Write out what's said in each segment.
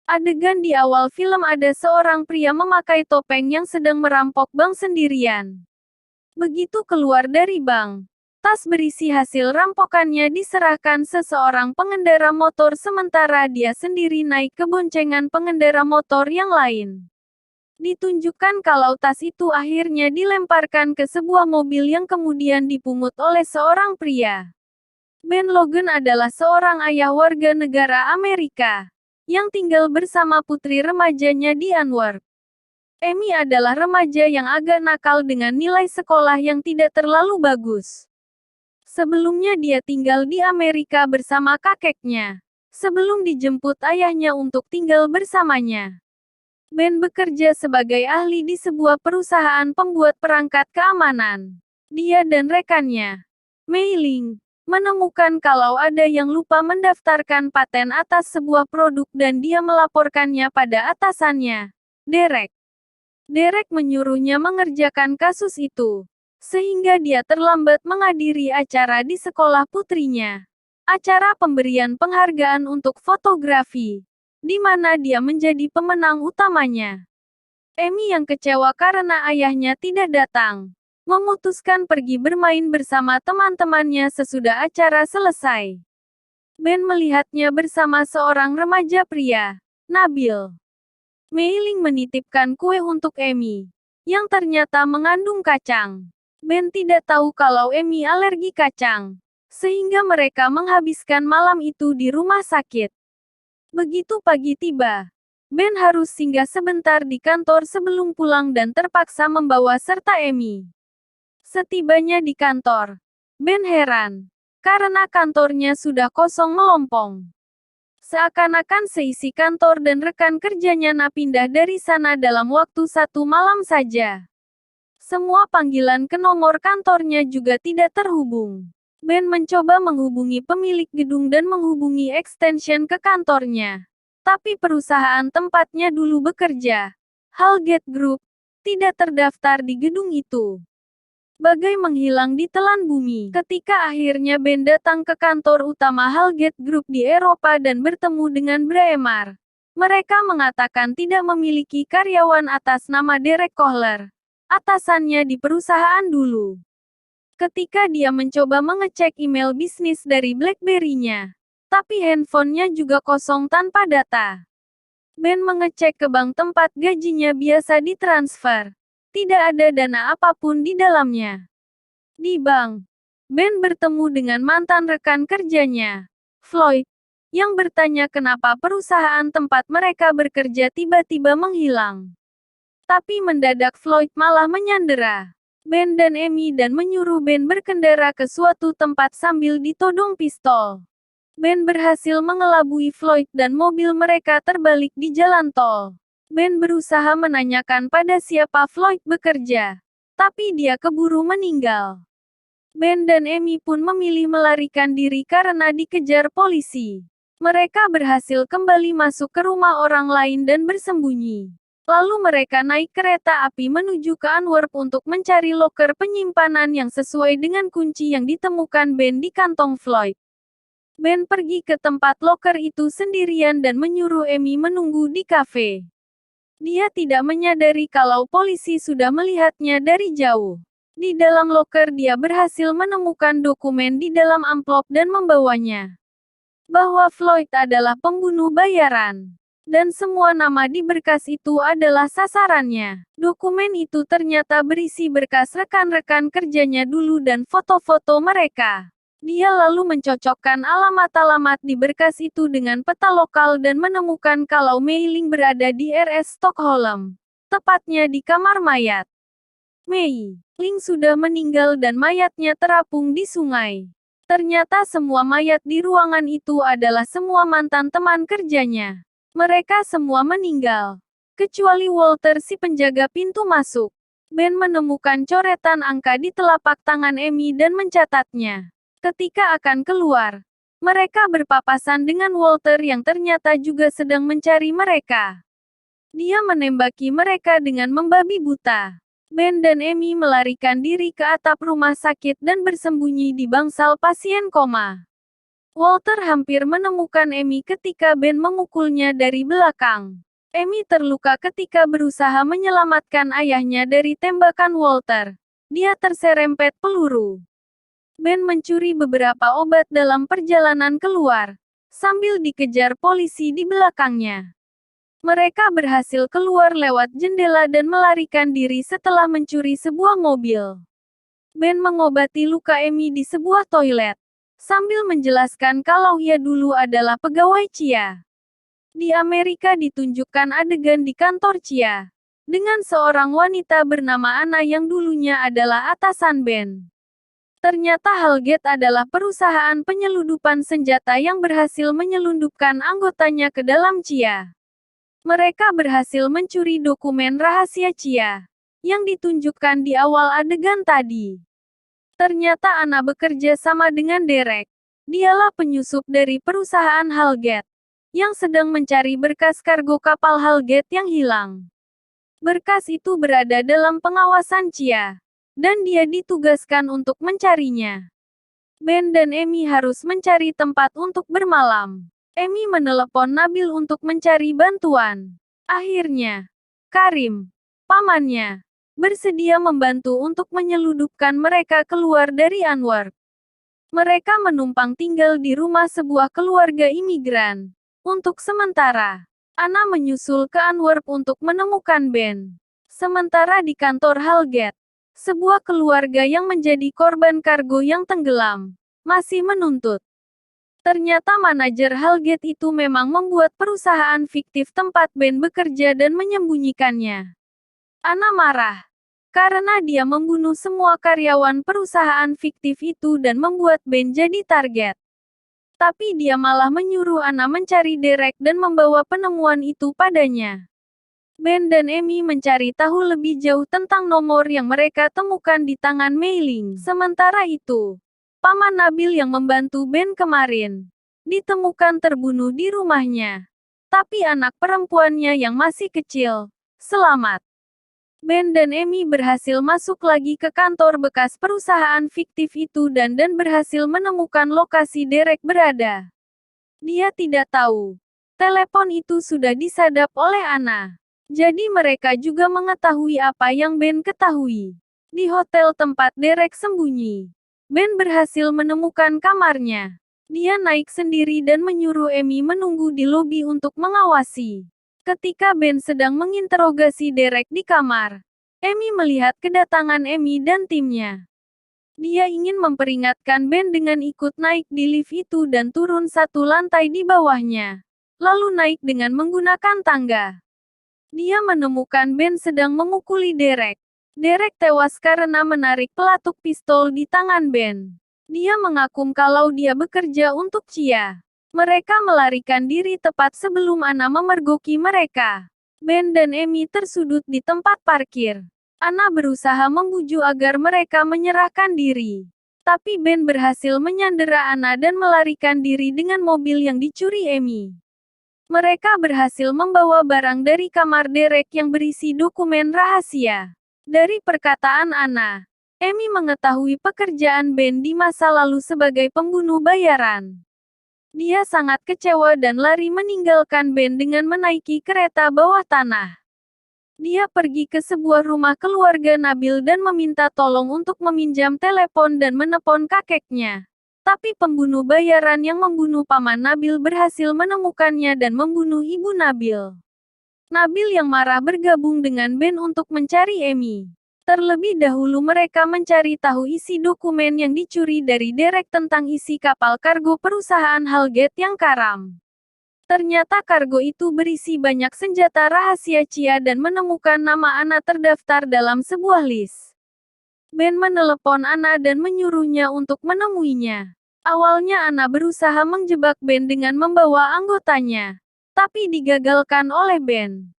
Adegan di awal film ada seorang pria memakai topeng yang sedang merampok bank sendirian. Begitu keluar dari bank, tas berisi hasil rampokannya diserahkan seseorang pengendara motor sementara dia sendiri naik ke boncengan pengendara motor yang lain. Ditunjukkan kalau tas itu akhirnya dilemparkan ke sebuah mobil yang kemudian dipungut oleh seorang pria. Ben Logan adalah seorang ayah warga negara Amerika yang tinggal bersama putri remajanya di Anwar. Amy adalah remaja yang agak nakal dengan nilai sekolah yang tidak terlalu bagus. Sebelumnya dia tinggal di Amerika bersama kakeknya, sebelum dijemput ayahnya untuk tinggal bersamanya. Ben bekerja sebagai ahli di sebuah perusahaan pembuat perangkat keamanan. Dia dan rekannya, Mei Ling, menemukan kalau ada yang lupa mendaftarkan paten atas sebuah produk dan dia melaporkannya pada atasannya, Derek. Derek menyuruhnya mengerjakan kasus itu, sehingga dia terlambat menghadiri acara di sekolah putrinya. Acara pemberian penghargaan untuk fotografi, di mana dia menjadi pemenang utamanya. Amy yang kecewa karena ayahnya tidak datang, memutuskan pergi bermain bersama teman-temannya sesudah acara selesai. Ben melihatnya bersama seorang remaja pria, Nabil. Mei Ling menitipkan kue untuk Amy, yang ternyata mengandung kacang. Ben tidak tahu kalau Amy alergi kacang, sehingga mereka menghabiskan malam itu di rumah sakit. Begitu pagi tiba, Ben harus singgah sebentar di kantor sebelum pulang dan terpaksa membawa serta Amy. Setibanya di kantor, Ben heran, karena kantornya sudah kosong melompong. Seakan-akan seisi kantor dan rekan kerjanya pindah dari sana dalam waktu satu malam saja. Semua panggilan ke nomor kantornya juga tidak terhubung. Ben mencoba menghubungi pemilik gedung dan menghubungi extension ke kantornya. Tapi perusahaan tempatnya dulu bekerja, Hallgate Group, tidak terdaftar di gedung itu. Bagai menghilang di telan bumi. Ketika akhirnya Ben datang ke kantor utama Hallgate Group di Eropa dan bertemu dengan Braemar. Mereka mengatakan tidak memiliki karyawan atas nama Derek Kohler, atasannya di perusahaan dulu. Ketika dia mencoba mengecek email bisnis dari BlackBerry-nya, tapi handphonenya juga kosong tanpa data. Ben mengecek ke bank tempat gajinya biasa ditransfer. Tidak ada dana apapun di dalamnya. Di bank, Ben bertemu dengan mantan rekan kerjanya, Floyd, yang bertanya kenapa perusahaan tempat mereka bekerja tiba-tiba menghilang. Tapi mendadak Floyd malah menyandera Ben dan Amy dan menyuruh Ben berkendara ke suatu tempat sambil ditodong pistol. Ben berhasil mengelabui Floyd dan mobil mereka terbalik di jalan tol. Ben berusaha menanyakan pada siapa Floyd bekerja, tapi dia keburu meninggal. Ben dan Amy pun memilih melarikan diri karena dikejar polisi. Mereka berhasil kembali masuk ke rumah orang lain dan bersembunyi. Lalu mereka naik kereta api menuju ke Antwerp untuk mencari loker penyimpanan yang sesuai dengan kunci yang ditemukan Ben di kantong Floyd. Ben pergi ke tempat loker itu sendirian dan menyuruh Amy menunggu di kafe. Dia tidak menyadari kalau polisi sudah melihatnya dari jauh. Di dalam loker dia berhasil menemukan dokumen di dalam amplop dan membawanya. Bahwa Floyd adalah pembunuh bayaran. Dan semua nama di berkas itu adalah sasarannya. Dokumen itu ternyata berisi berkas rekan-rekan kerjanya dulu dan foto-foto mereka. Dia lalu mencocokkan alamat-alamat di berkas itu dengan peta lokal dan menemukan kalau Mei Ling berada di RS Stockholm. Tepatnya di kamar mayat. Mei Ling sudah meninggal dan mayatnya terapung di sungai. Ternyata semua mayat di ruangan itu adalah semua mantan teman kerjanya. Mereka semua meninggal. Kecuali Walter si penjaga pintu masuk. Ben menemukan coretan angka di telapak tangan Amy dan mencatatnya. Ketika akan keluar, mereka berpapasan dengan Walter yang ternyata juga sedang mencari mereka. Dia menembaki mereka dengan membabi buta. Ben dan Amy melarikan diri ke atap rumah sakit dan bersembunyi di bangsal pasien koma. Walter hampir menemukan Amy ketika Ben memukulnya dari belakang. Amy terluka ketika berusaha menyelamatkan ayahnya dari tembakan Walter. Dia terserempet peluru. Ben mencuri beberapa obat dalam perjalanan keluar, sambil dikejar polisi di belakangnya. Mereka berhasil keluar lewat jendela dan melarikan diri setelah mencuri sebuah mobil. Ben mengobati luka Amy di sebuah toilet, sambil menjelaskan kalau ia dulu adalah pegawai Chia. Di Amerika ditunjukkan adegan di kantor Chia, dengan seorang wanita bernama Anna yang dulunya adalah atasan Ben. Ternyata Hellgate adalah perusahaan penyeludupan senjata yang berhasil menyelundupkan anggotanya ke dalam Chia. Mereka berhasil mencuri dokumen rahasia Chia, yang ditunjukkan di awal adegan tadi. Ternyata Anna bekerja sama dengan Derek. Dialah penyusup dari perusahaan Hellgate, yang sedang mencari berkas kargo kapal Hellgate yang hilang. Berkas itu berada dalam pengawasan Chia, dan dia ditugaskan untuk mencarinya. Ben dan Amy harus mencari tempat untuk bermalam. Amy menelepon Nabil untuk mencari bantuan. Akhirnya, Karim, pamannya, bersedia membantu untuk menyeludupkan mereka keluar dari Antwerp. Mereka menumpang tinggal di rumah sebuah keluarga imigran. Untuk sementara, Anna menyusul ke Antwerp untuk menemukan Ben. Sementara di kantor Hellgate, sebuah keluarga yang menjadi korban kargo yang tenggelam, masih menuntut. Ternyata manajer Hellgate itu memang membuat perusahaan fiktif tempat Ben bekerja dan menyembunyikannya. Anna marah, karena dia membunuh semua karyawan perusahaan fiktif itu dan membuat Ben jadi target. Tapi dia malah menyuruh Anna mencari Derek dan membawa penemuan itu padanya. Ben dan Amy mencari tahu lebih jauh tentang nomor yang mereka temukan di tangan Mei Ling. Sementara itu, paman Nabil yang membantu Ben kemarin, ditemukan terbunuh di rumahnya. Tapi anak perempuannya yang masih kecil, selamat. Ben dan Amy berhasil masuk lagi ke kantor bekas perusahaan fiktif itu dan berhasil menemukan lokasi Derek berada. Dia tidak tahu. Telepon itu sudah disadap oleh Anna. Jadi mereka juga mengetahui apa yang Ben ketahui. Di hotel tempat Derek sembunyi, Ben berhasil menemukan kamarnya. Dia naik sendiri dan menyuruh Amy menunggu di lobi untuk mengawasi. Ketika Ben sedang menginterogasi Derek di kamar, Amy melihat kedatangan Amy dan timnya. Dia ingin memperingatkan Ben dengan ikut naik di lift itu dan turun satu lantai di bawahnya. Lalu naik dengan menggunakan tangga. Dia menemukan Ben sedang memukuli Derek. Derek tewas karena menarik pelatuk pistol di tangan Ben. Dia mengaku kalau dia bekerja untuk Chia. Mereka melarikan diri tepat sebelum Anna memergoki mereka. Ben dan Amy tersudut di tempat parkir. Anna berusaha membujuk agar mereka menyerahkan diri. Tapi Ben berhasil menyandera Anna dan melarikan diri dengan mobil yang dicuri Amy. Mereka berhasil membawa barang dari kamar Derek yang berisi dokumen rahasia. Dari perkataan Anna, Amy mengetahui pekerjaan Ben di masa lalu sebagai pembunuh bayaran. Dia sangat kecewa dan lari meninggalkan Ben dengan menaiki kereta bawah tanah. Dia pergi ke sebuah rumah keluarga Nabil dan meminta tolong untuk meminjam telepon dan menelpon kakeknya. Tapi pembunuh bayaran yang membunuh paman Nabil berhasil menemukannya dan membunuh ibu Nabil. Nabil yang marah bergabung dengan Ben untuk mencari Amy. Terlebih dahulu mereka mencari tahu isi dokumen yang dicuri dari Derek tentang isi kapal kargo perusahaan Hellgate yang karam. Ternyata kargo itu berisi banyak senjata rahasia Chia dan menemukan nama Anna terdaftar dalam sebuah list. Ben menelepon Anna dan menyuruhnya untuk menemuinya. Awalnya Anna berusaha menjebak Ben dengan membawa anggotanya, tapi digagalkan oleh Ben.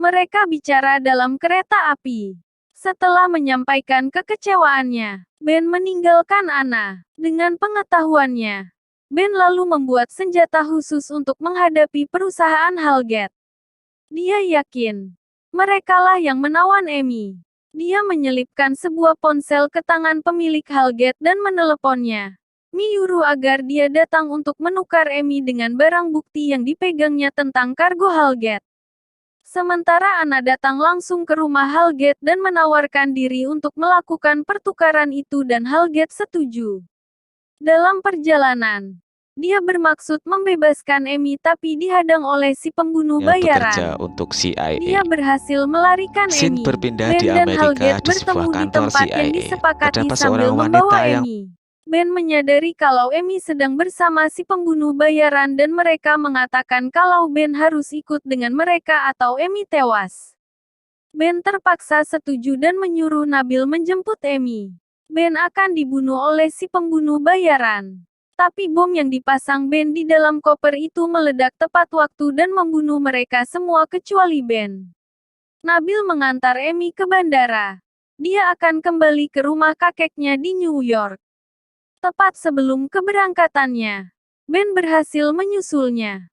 Mereka bicara dalam kereta api. Setelah menyampaikan kekecewaannya, Ben meninggalkan Anna. Dengan pengetahuannya, Ben lalu membuat senjata khusus untuk menghadapi perusahaan Hellgate. Dia yakin merekalah yang menawan Amy. Dia menyelipkan sebuah ponsel ke tangan pemilik Hellgate dan meneleponnya. menyuruh agar dia datang untuk menukar Amy dengan barang bukti yang dipegangnya tentang kargo Halgate. Sementara Anna datang langsung ke rumah Halgate dan menawarkan diri untuk melakukan pertukaran itu dan Halgate setuju. Dalam perjalanan, dia bermaksud membebaskan Amy tapi dihadang oleh si pembunuh yang bayaran. bekerja untuk CIA. Dia berhasil melarikan Scene Amy. berpindah Ben di dan Amerika Halgate di sebuah bertemu di kantor tempat yang CIA. disepakati Terdapat sambil seorang membawa wanita yang Amy. Ben menyadari kalau Amy sedang bersama si pembunuh bayaran dan mereka mengatakan kalau Ben harus ikut dengan mereka atau Amy tewas. Ben terpaksa setuju dan menyuruh Nabil menjemput Amy. Ben akan dibunuh oleh si pembunuh bayaran. Tapi bom yang dipasang Ben di dalam koper itu meledak tepat waktu dan membunuh mereka semua kecuali Ben. Nabil mengantar Amy ke bandara. Dia akan kembali ke rumah kakeknya di New York. Tepat sebelum keberangkatannya, Ben berhasil menyusulnya.